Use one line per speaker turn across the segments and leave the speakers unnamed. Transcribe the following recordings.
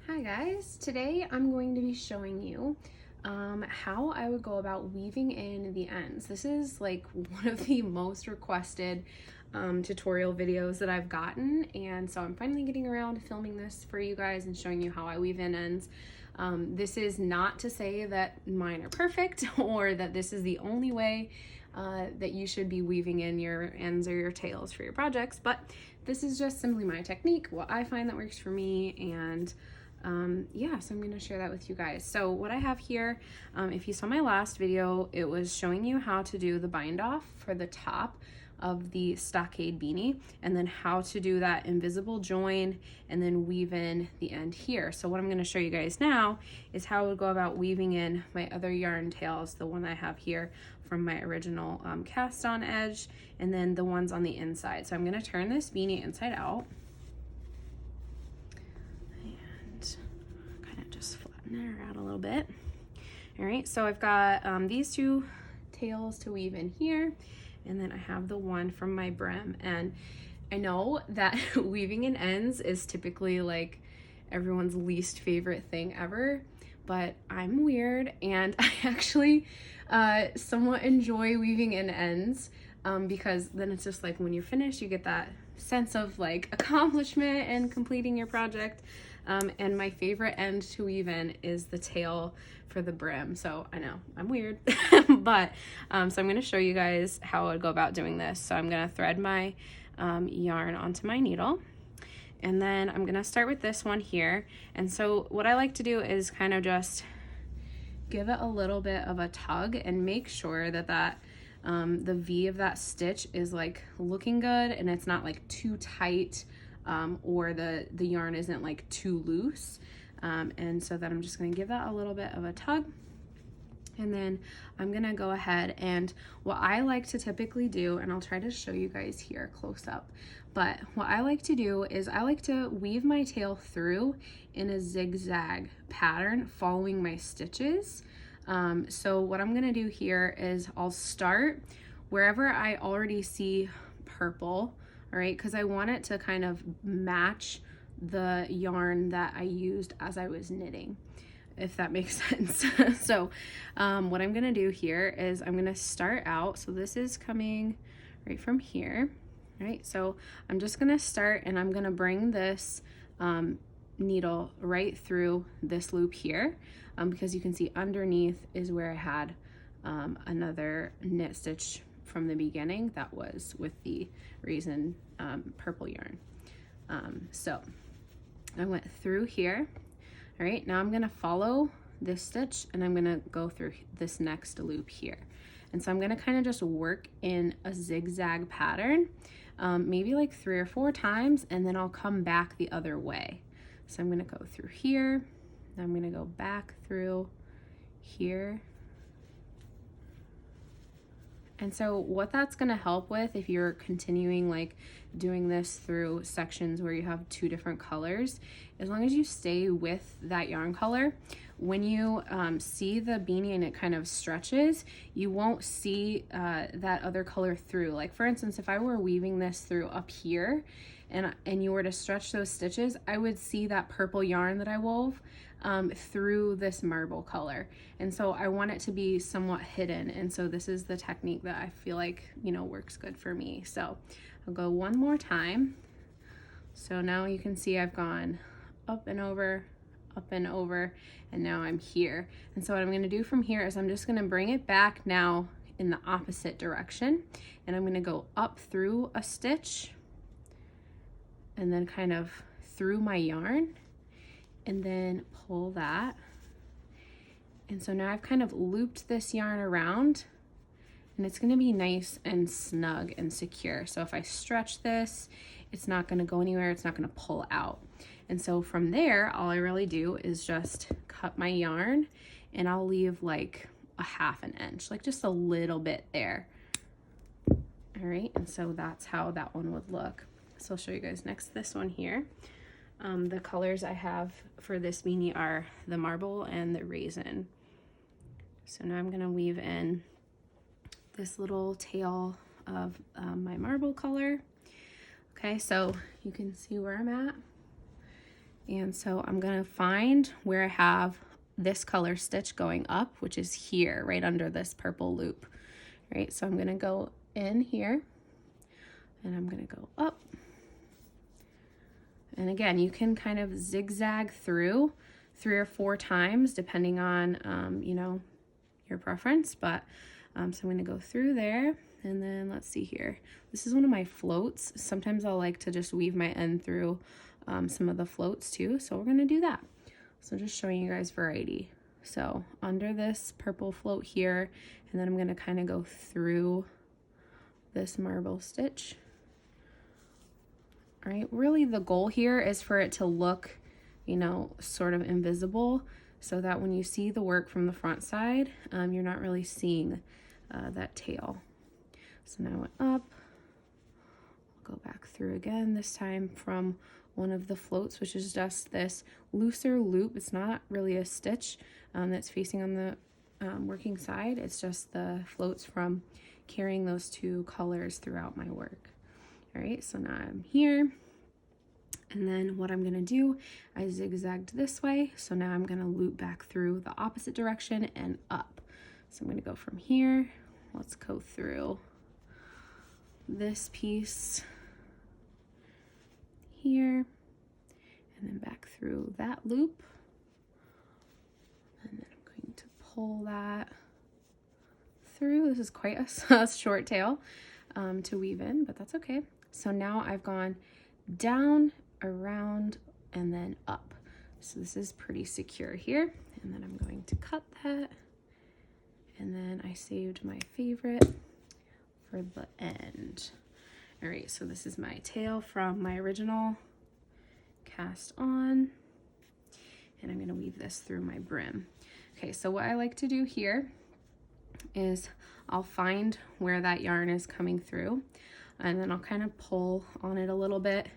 Hi guys, today I'm going to be showing you how I would go about weaving in the ends. This is like one of the most requested tutorial videos that I've gotten, and so I'm finally getting around to filming this for you guys and showing you how I weave in ends. This is not to say that mine are perfect or that this is the only way that you should be weaving in your ends or your tails for your projects, but this is just simply my technique, what I find that works for me, and yeah, so I'm going to share that with you guys. So what I have here, if you saw my last video, it was showing you how to do the bind off for the top of the Stockade beanie, and then how to do that invisible join and then weave in the end here. So what I'm going to show you guys now is how I would go about weaving in my other yarn tails, the one I have here from my original cast on edge, and then the ones on the inside. So I'm going to turn this beanie inside out and kind of just flatten it out a little bit. All right, so I've got these two tails to weave in here, and then I have the one from my brim. And I know that weaving in ends is typically like everyone's least favorite thing ever, but I'm weird and I actually somewhat enjoy weaving in ends because then it's just like when you're finished, you get that sense of like accomplishment and completing your project. And my favorite end to weave in is the tail for the brim. So I know I'm weird, but so I'm going to show you guys how I would go about doing this. So I'm going to thread my yarn onto my needle, and then I'm going to start with this one here. And so what I like to do is kind of just give it a little bit of a tug and make sure that the V of that stitch is like looking good and it's not like too tight, or the yarn isn't like too loose. And so then I'm just going to give that a little bit of a tug, and then I'm going to go ahead, and what I like to typically do, and I'll try to show you guys here close up, but what I like to do is I like to weave my tail through in a zigzag pattern following my stitches. So what I'm going to do here is I'll start wherever I already see purple, all right, because I want it to kind of match the yarn that I used as I was knitting, if that makes sense. So what I'm gonna do here is I'm gonna start out, so this is coming right from here, right? So I'm just gonna start, and I'm gonna bring this needle right through this loop here, because you can see underneath is where I had another knit stitch from the beginning that was with the resin purple yarn. So I went through here. All right, now I'm gonna follow this stitch and I'm gonna go through this next loop here. And so I'm gonna kind of just work in a zigzag pattern, maybe like 3 or 4 times, and then I'll come back the other way. So I'm gonna go through here, I'm gonna go back through here. And so what that's going to help with, if you're continuing like doing this through sections where you have 2 different colors, as long as you stay with that yarn color, when you see the beanie and it kind of stretches, you won't see that other color through. Like for instance, if I were weaving this through up here and you were to stretch those stitches, I would see that purple yarn that I wove through this marble color. And so I want it to be somewhat hidden. And so this is the technique that I feel like, you know, works good for me. So I'll go one more time. So now you can see I've gone up and over, and now I'm here. And so what I'm gonna do from here is I'm just gonna bring it back now in the opposite direction. And I'm gonna go up through a stitch and then kind of through my yarn, and then pull that. And so now I've kind of looped this yarn around, and it's gonna be nice and snug and secure. So if I stretch this, it's not gonna go anywhere, it's not gonna pull out. And so from there, all I really do is just cut my yarn, and I'll leave like a 1/2 inch, like just a little bit there. All right, and so that's how that one would look. So I'll show you guys next this one here. The colors I have for this beanie are the marble and the raisin. So now I'm gonna weave in this little tail of my marble color. Okay, so you can see where I'm at. And so I'm gonna find where I have this color stitch going up, which is here, right under this purple loop, right? So I'm gonna go in here and I'm gonna go up. And again, you can kind of zigzag through 3 or 4 times depending on, you know, your preference, but so I'm gonna go through there, and then let's see here. This is one of my floats. Sometimes I'll like to just weave my end through some of the floats too, so we're gonna do that. So just showing you guys variety. So under this purple float here, and then I'm gonna kind of go through this marble stitch. All right, really the goal here is for it to look, you know, sort of invisible, so that when you see the work from the front side, you're not really seeing that tail. So now I went up, I'll go back through again, this time from one of the floats, which is just this looser loop. It's not really a stitch that's facing on the working side. It's just the floats from carrying those 2 colors throughout my work. All right, so now I'm here. And then what I'm gonna do, I zigzagged this way. So now I'm gonna loop back through the opposite direction and up. So I'm gonna go from here. Let's go through this piece here, and then back through that loop. And then I'm going to pull that through. This is quite a short tail to weave in, but that's okay. So now I've gone down, around, and then up. So this is pretty secure here. And then I'm going to cut that. And then I saved my favorite for the end. All right, so this is my tail from my original cast on. And I'm gonna weave this through my brim. Okay, so what I like to do here is I'll find where that yarn is coming through, and then I'll kind of pull on it a little bit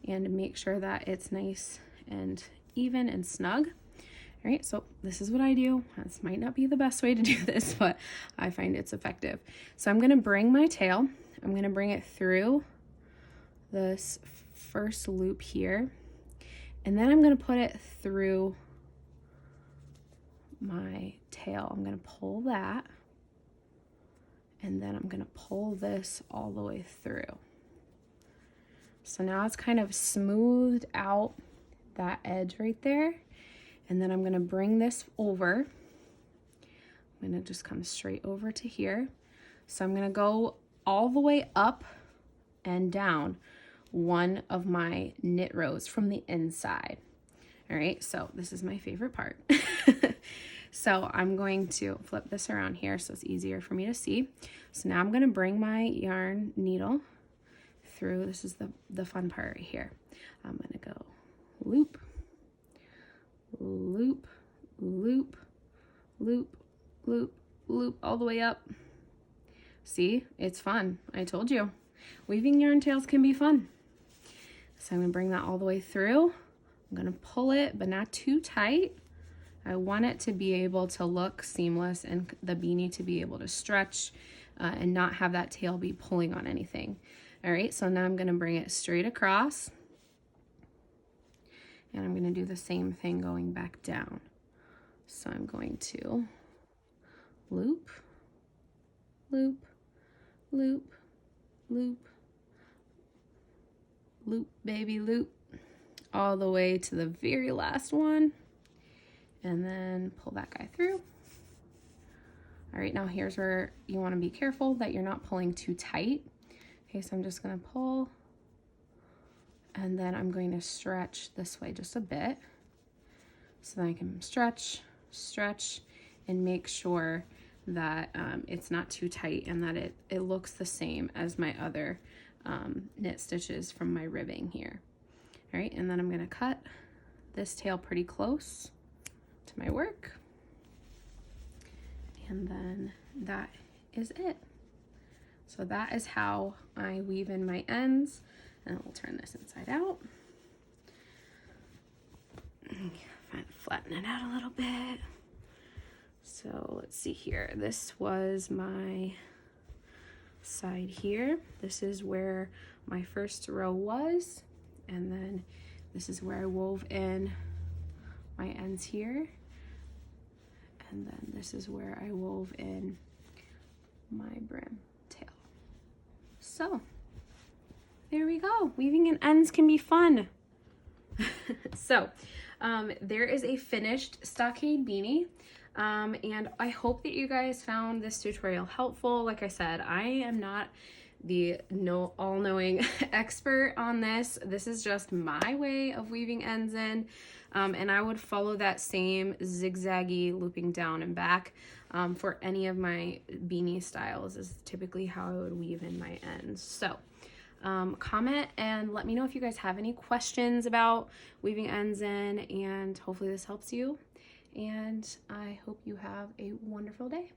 and make sure that it's nice and even and snug. All right, so this is what I do. This might not be the best way to do this, but I find it's effective. So I'm gonna bring my tail, I'm gonna bring it through this first loop here, and then I'm gonna put it through my tail. I'm gonna pull that, and then I'm gonna pull this all the way through. So now it's kind of smoothed out that edge right there. And then I'm gonna bring this over. I'm gonna just come straight over to here. So I'm gonna go all the way up and down one of my knit rows from the inside. All right, so this is my favorite part. So I'm going to flip this around here so it's easier for me to see. So now I'm gonna bring my yarn needle through. This is the fun part right here. I'm gonna go loop, loop, loop, loop, loop, loop, all the way up. See, it's fun. I told you, weaving yarn tails can be fun. So I'm gonna bring that all the way through. I'm gonna pull it, but not too tight. I want it to be able to look seamless and the beanie to be able to stretch and not have that tail be pulling on anything. All right, so now I'm gonna bring it straight across, and I'm gonna do the same thing going back down. So I'm going to loop, loop, loop, loop, loop, baby, loop, all the way to the very last one, and then pull that guy through. All right, now here's where you wanna be careful that you're not pulling too tight. Okay, so I'm just gonna pull, and then I'm going to stretch this way just a bit. So then I can stretch, stretch, and make sure that it's not too tight and that it looks the same as my other knit stitches from my ribbing here. All right, and then I'm gonna cut this tail pretty close to my work. And then that is it. So that is how I weave in my ends, and we'll turn this inside out. Flatten it out a little bit. So let's see here. This was my side here. This is where my first row was, and then This is where I wove in my ends here. And then this is where I wove in my brim tail. So there we go. Weaving in ends can be fun. So there is a finished stockade beanie. And I hope that you guys found this tutorial helpful. Like I said, I am not the all-knowing expert on this. This is just my way of weaving ends in. And I would follow that same zigzaggy looping down and back for any of my beanie styles is typically how I would weave in my ends. So comment and let me know if you guys have any questions about weaving ends in, and hopefully this helps you. And I hope you have a wonderful day.